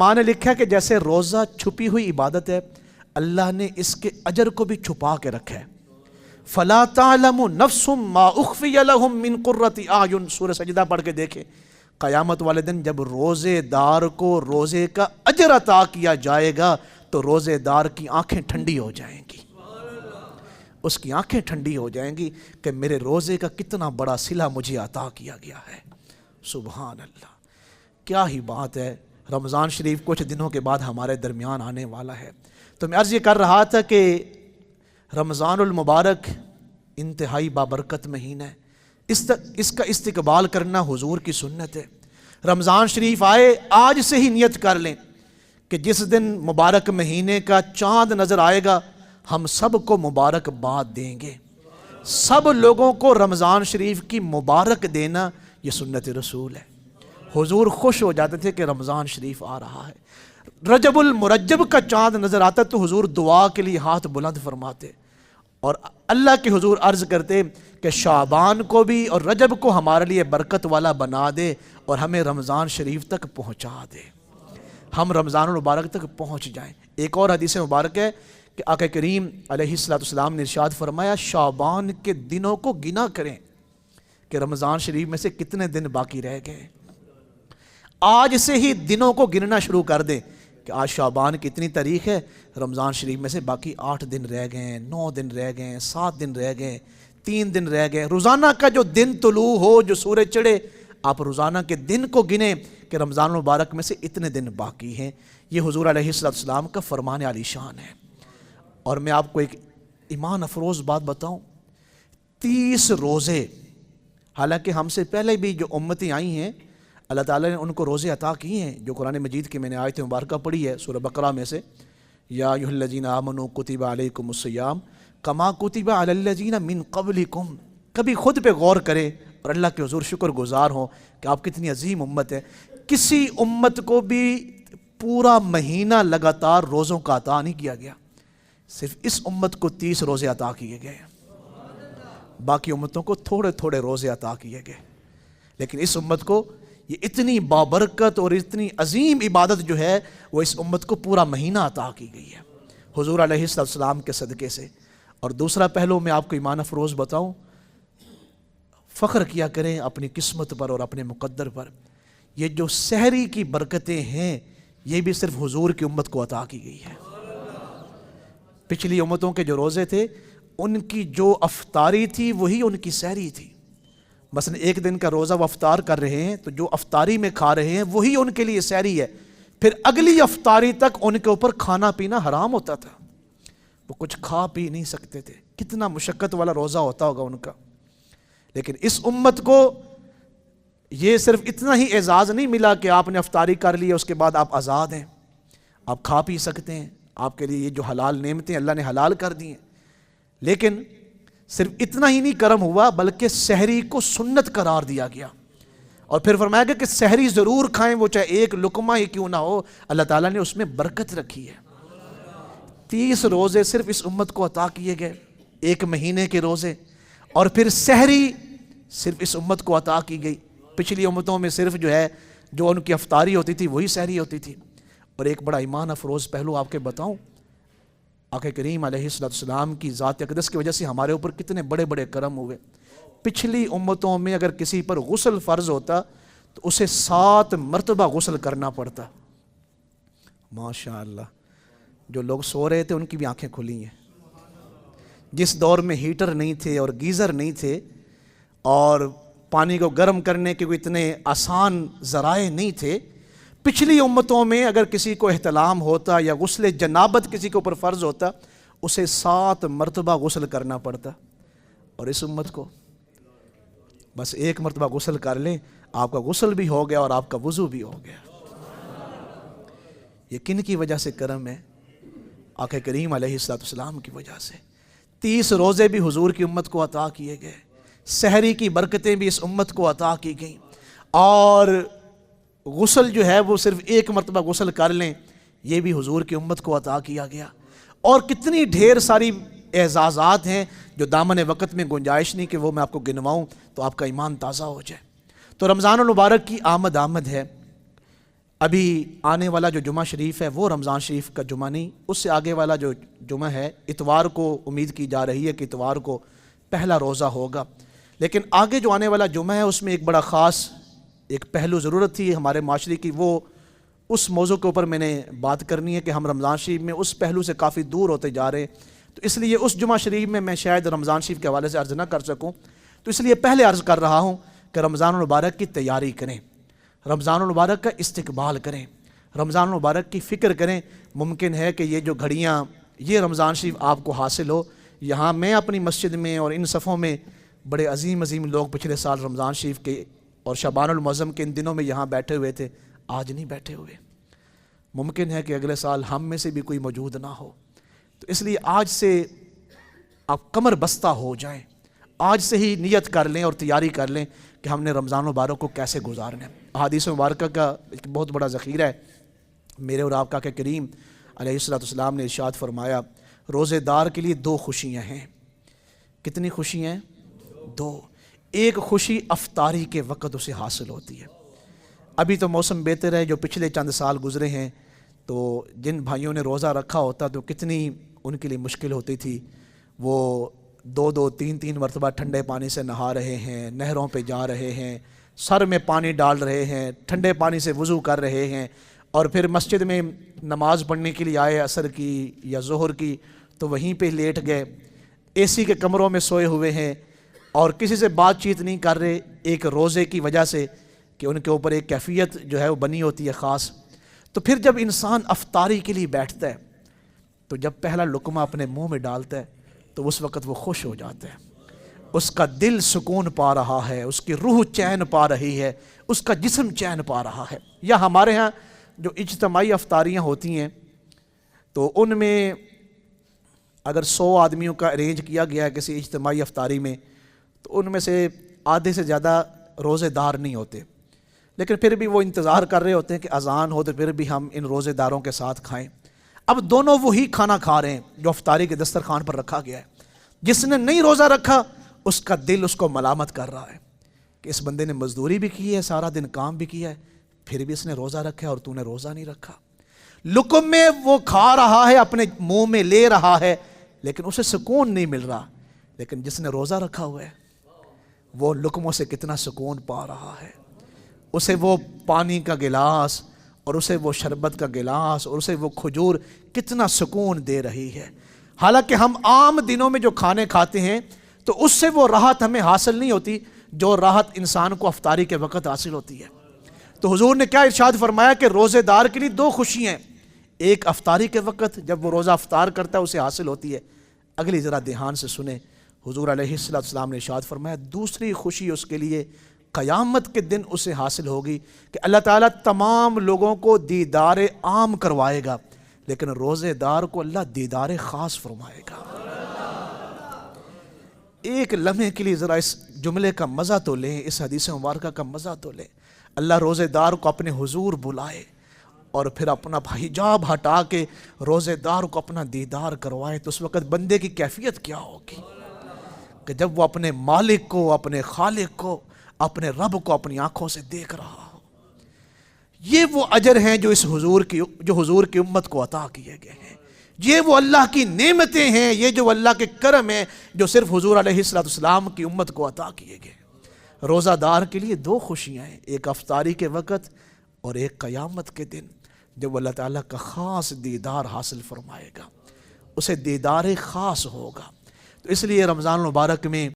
ماں نے لکھا کہ جیسے روزہ چھپی ہوئی عبادت ہے، اللہ نے اس کے اجر کو بھی چھپا کے رکھا ہے۔ فَلَا تَعْلَمُ نَفْسٌ مَا أُخْفِيَ لَهُم مِّن قُرَّةِ أَعْيُن، سورہ سجدہ پڑھ کے دیکھیں، قیامت والے دن جب روزے دار کو روزے کا اجر عطا کیا جائے گا تو روزے دار کی آنکھیں ٹھنڈی ہو جائیں گی، اس کی آنکھیں ٹھنڈی ہو جائیں گی کہ میرے روزے کا کتنا بڑا صلہ مجھے عطا کیا گیا ہے۔ سبحان اللہ، کیا ہی بات ہے۔ رمضان شریف کچھ دنوں کے بعد ہمارے درمیان آنے والا ہے، تو میں عرض یہ کر رہا تھا کہ رمضان المبارک انتہائی بابرکت مہینہ ہے، اس کا استقبال کرنا حضور کی سنت ہے۔ رمضان شریف آئے، آج سے ہی نیت کر لیں کہ جس دن مبارک مہینے کا چاند نظر آئے گا ہم سب کو مبارک باد دیں گے۔ سب لوگوں کو رمضان شریف کی مبارک دینا یہ سنت رسول ہے۔ حضور خوش ہو جاتے تھے کہ رمضان شریف آ رہا ہے۔ رجب المرجب کا چاند نظر آتا تو حضور دعا کے لیے ہاتھ بلند فرماتے اور اللہ کے حضور عرض کرتے کہ شعبان کو بھی اور رجب کو ہمارے لیے برکت والا بنا دے اور ہمیں رمضان شریف تک پہنچا دے، ہم رمضان المبارک تک پہنچ جائیں۔ ایک اور حدیث مبارک ہے کہ آقا کریم علیہ السلام نے ارشاد فرمایا شعبان کے دنوں کو گنا کریں کہ رمضان شریف میں سے کتنے دن باقی رہ گئے۔ آج سے ہی دنوں کو گننا شروع کر دیں کہ آج شعبان کی اتنی تاریخ ہے، رمضان شریف میں سے باقی 8 دن رہ گئے، 9 دن رہ گئے، 7 دن رہ گئے، 3 دن رہ گئے۔ روزانہ کا جو دن طلوع ہو، جو سورج چڑھے، آپ روزانہ کے دن کو گنیں کہ رمضان المبارک میں سے اتنے دن باقی ہیں۔ یہ حضور علیہ السلام کا فرمان عالی شان ہے۔ اور میں آپ کو ایک ایمان افروز بات بتاؤں، 30 روزے، حالانکہ ہم سے پہلے بھی جو امتیں آئی ہیں اللہ تعالیٰ نے ان کو روزے عطا کیے ہیں، جو قرآن مجید کی میں نے آیت مبارکہ پڑھی ہے سورہ بقرہ میں سے، یا ایھا الذین آمنوا کتب علیکم الصیام کما کتب علی الذین من قبلکم۔ کبھی خود پہ غور کرے اور اللہ کے حضور شکر گزار ہوں کہ آپ کتنی عظیم امت ہے۔ کسی امت کو بھی پورا مہینہ لگاتار روزوں کا عطا نہیں کیا گیا، صرف اس امت کو 30 روزے عطا کیے گئے، باقی امتوں کو تھوڑے تھوڑے روزے عطا کیے گئے، لیکن اس امت کو یہ اتنی بابرکت اور اتنی عظیم عبادت جو ہے وہ اس امت کو پورا مہینہ عطا کی گئی ہے حضور علیہ السلام کے صدقے سے۔ اور دوسرا پہلو میں آپ کو ایمان افروز بتاؤں، فخر کیا کریں اپنی قسمت پر اور اپنے مقدر پر۔ یہ جو سحری کی برکتیں ہیں یہ بھی صرف حضور کی امت کو عطا کی گئی ہے۔ پچھلی امتوں کے جو روزے تھے ان کی جو افطاری تھی وہی ان کی سحری تھی۔ مثلا ایک دن کا روزہ وہ افطار کر رہے ہیں تو جو افطاری میں کھا رہے ہیں وہی ان کے لیے سحری ہے، پھر اگلی افطاری تک ان کے اوپر کھانا پینا حرام ہوتا تھا، وہ کچھ کھا پی نہیں سکتے تھے۔ کتنا مشقت والا روزہ ہوتا ہوگا ان کا۔ لیکن اس امت کو یہ صرف اتنا ہی اعزاز نہیں ملا کہ آپ نے افطاری کر لی اس کے بعد آپ آزاد ہیں، آپ کھا پی سکتے ہیں، آپ کے لیے یہ جو حلال نعمتیں اللہ نے حلال کر دی ہیں، لیکن صرف اتنا ہی نہیں کرم ہوا بلکہ سحری کو سنت قرار دیا گیا، اور پھر فرمایا گیا کہ سحری ضرور کھائیں، وہ چاہے ایک لقمہ ہی کیوں نہ ہو، اللہ تعالیٰ نے اس میں برکت رکھی ہے۔ 30 روزے صرف اس امت کو عطا کیے گئے، ایک مہینے کے روزے، اور پھر سحری صرف اس امت کو عطا کی گئی۔ پچھلی امتوں میں صرف جو ہے جو ان کی افطاری ہوتی تھی وہی سحری ہوتی تھی۔ اور ایک بڑا ایمان افروز پہلو آپ کے بتاؤں، آقا کریم علیہ السلام کی ذات اقدس کی وجہ سے ہمارے اوپر کتنے بڑے بڑے کرم ہوئے۔ پچھلی امتوں میں اگر کسی پر غسل فرض ہوتا تو اسے 7 مرتبہ غسل کرنا پڑتا۔ ماشاءاللہ، جو لوگ سو رہے تھے ان کی بھی آنکھیں کھلی ہیں۔ جس دور میں ہیٹر نہیں تھے اور گیزر نہیں تھے اور پانی کو گرم کرنے کے کوئی اتنے آسان ذرائع نہیں تھے، پچھلی امتوں میں اگر کسی کو احتلام ہوتا یا غسل جنابت کسی کے اوپر فرض ہوتا اسے 7 مرتبہ غسل کرنا پڑتا، اور اس امت کو بس 1 مرتبہ غسل کر لیں، آپ کا غسل بھی ہو گیا اور آپ کا وضو بھی ہو گیا۔ یہ کن کی وجہ سے کرم ہے؟ آقا کریم علیہ السلام کی وجہ سے۔ 30 روزے بھی حضور کی امت کو عطا کیے گئے، سحری کی برکتیں بھی اس امت کو عطا کی گئیں، اور غسل جو ہے وہ صرف 1 مرتبہ غسل کر لیں یہ بھی حضور کی امت کو عطا کیا گیا۔ اور کتنی ڈھیر ساری اعزازات ہیں جو دامن وقت میں گنجائش نہیں کہ وہ میں آپ کو گنواؤں تو آپ کا ایمان تازہ ہو جائے۔ تو رمضان المبارک کی آمد ہے، ابھی آنے والا جو جمعہ شریف ہے وہ رمضان شریف کا جمعہ نہیں، اس سے آگے والا جو جمعہ ہے اتوار کو امید کی جا رہی ہے کہ اتوار کو پہلا روزہ ہوگا، لیکن آگے جو آنے والا جمعہ ہے اس میں ایک بڑا خاص ایک پہلو ضرورت تھی ہمارے معاشرے کی، وہ اس موضوع کے اوپر میں نے بات کرنی ہے کہ ہم رمضان شریف میں اس پہلو سے کافی دور ہوتے جا رہے ہیں، تو اس لیے اس جمعہ شریف میں شاید رمضان شریف کے حوالے سے عرض نہ کر سکوں، تو اس لیے پہلے عرض کر رہا ہوں کہ رمضان المبارک کی تیاری کریں، رمضان المبارک کا استقبال کریں، رمضان المبارک کی فکر کریں۔ ممکن ہے کہ یہ جو گھڑیاں یہ رمضان شریف آپ کو حاصل ہو، یہاں میں اپنی مسجد میں اور ان صفوں میں بڑے عظیم عظیم لوگ پچھلے سال رمضان شریف کے اور شعبان المعظم کے ان دنوں میں یہاں بیٹھے ہوئے تھے، آج نہیں بیٹھے ہوئے، ممکن ہے کہ اگلے سال ہم میں سے بھی کوئی موجود نہ ہو، تو اس لیے آج سے آپ کمر بستہ ہو جائیں، آج سے ہی نیت کر لیں اور تیاری کر لیں کہ ہم نے رمضان مبارک کو کیسے گزارنا ہے۔ احادیث مبارکہ کا ایک بہت بڑا ذخیرہ ہے، میرے اور آپ کا کہ کریم علیہ السلام نے ارشاد فرمایا روزے دار کے لیے دو خوشیاں ہیں۔ کتنی خوشیاں ہیں؟ دو۔ ایک خوشی افطاری کے وقت اسے حاصل ہوتی ہے۔ ابھی تو موسم بہتر ہے، جو پچھلے چند سال گزرے ہیں تو جن بھائیوں نے روزہ رکھا ہوتا تو کتنی ان کے لیے مشکل ہوتی تھی، وہ دو تین مرتبہ ٹھنڈے پانی سے نہا رہے ہیں، نہروں پہ جا رہے ہیں، سر میں پانی ڈال رہے ہیں، ٹھنڈے پانی سے وضو کر رہے ہیں، اور پھر مسجد میں نماز پڑھنے کے لیے آئے عصر کی یا ظہر کی تو وہیں پہ لیٹ گئے، اے سی کے کمروں میں سوئے ہوئے ہیں اور کسی سے بات چیت نہیں کر رہے، ایک روزے کی وجہ سے کہ ان کے اوپر ایک کیفیت جو ہے وہ بنی ہوتی ہے خاص۔ تو پھر جب انسان افطاری کے لیے بیٹھتا ہے تو جب پہلا لقمہ اپنے منہ میں ڈالتا ہے تو اس وقت وہ خوش ہو جاتا ہے، اس کا دل سکون پا رہا ہے، اس کی روح چین پا رہی ہے، اس کا جسم چین پا رہا ہے۔ یا ہمارے ہاں جو اجتماعی افطاریاں ہوتی ہیں تو ان میں اگر 100 آدمیوں کا ارینج کیا گیا ہے کسی اجتماعی افطاری میں تو ان میں سے آدھے سے زیادہ روزے دار نہیں ہوتے، لیکن پھر بھی وہ انتظار کر رہے ہوتے ہیں کہ اذان ہو تو پھر بھی ہم ان روزے داروں کے ساتھ کھائیں۔ اب دونوں وہی کھانا کھا رہے ہیں جو افطاری کے دسترخوان پر رکھا گیا ہے۔ جس نے نہیں روزہ رکھا اس کا دل اس کو ملامت کر رہا ہے کہ اس بندے نے مزدوری بھی کی ہے، سارا دن کام بھی کیا ہے، پھر بھی اس نے روزہ رکھا ہے اور تو نے روزہ نہیں رکھا۔ لقم میں وہ کھا رہا ہے، اپنے منہ میں لے رہا ہے، لیکن اسے سکون نہیں مل رہا، لیکن جس نے روزہ رکھا ہوا ہے وہ لقموں سے کتنا سکون پا رہا ہے، اسے وہ پانی کا گلاس اور اسے وہ شربت کا گلاس اور اسے وہ کھجور کتنا سکون دے رہی ہے۔ حالانکہ ہم عام دنوں میں جو کھانے کھاتے ہیں تو اس سے وہ راحت ہمیں حاصل نہیں ہوتی جو راحت انسان کو افطاری کے وقت حاصل ہوتی ہے۔ تو حضور نے کیا ارشاد فرمایا کہ روزے دار کے لیے دو خوشیاں ہیں، ایک افطاری کے وقت جب وہ روزہ افطار کرتا ہے اسے حاصل ہوتی ہے، اگلی ذرا دھیان سے سنیں، حضور علیہ السلام نے ارشاد فرمایا دوسری خوشی اس کے لیے قیامت کے دن اسے حاصل ہوگی کہ اللہ تعالیٰ تمام لوگوں کو دیدار عام کروائے گا، لیکن روزے دار کو اللہ دیدار خاص فرمائے گا۔ ایک لمحے کے لیے ذرا اس جملے کا مزہ تو لیں، اس حدیث مبارکہ کا مزہ تو لیں۔ اللہ روزے دار کو اپنے حضور بلائے اور پھر اپنا حجاب ہٹا کے روزے دار کو اپنا دیدار کروائے تو اس وقت بندے کی کیفیت کیا ہوگی کہ جب وہ اپنے مالک کو، اپنے خالق کو، اپنے رب کو اپنی آنکھوں سے دیکھ رہا ہو۔ یہ وہ اجر ہیں جو حضور کی امت کو عطا کیے گئے ہیں، یہ وہ اللہ کی نعمتیں ہیں، یہ جو اللہ کے کرم ہیں جو صرف حضور علیہ السلام کی امت کو عطا کیے گئے۔ روزہ دار کے لیے دو خوشیاں ہیں، ایک افطاری کے وقت اور ایک قیامت کے دن جب اللہ تعالیٰ کا خاص دیدار حاصل فرمائے گا، اسے دیدار خاص ہوگا۔ تو اس لیے رمضان المبارک میں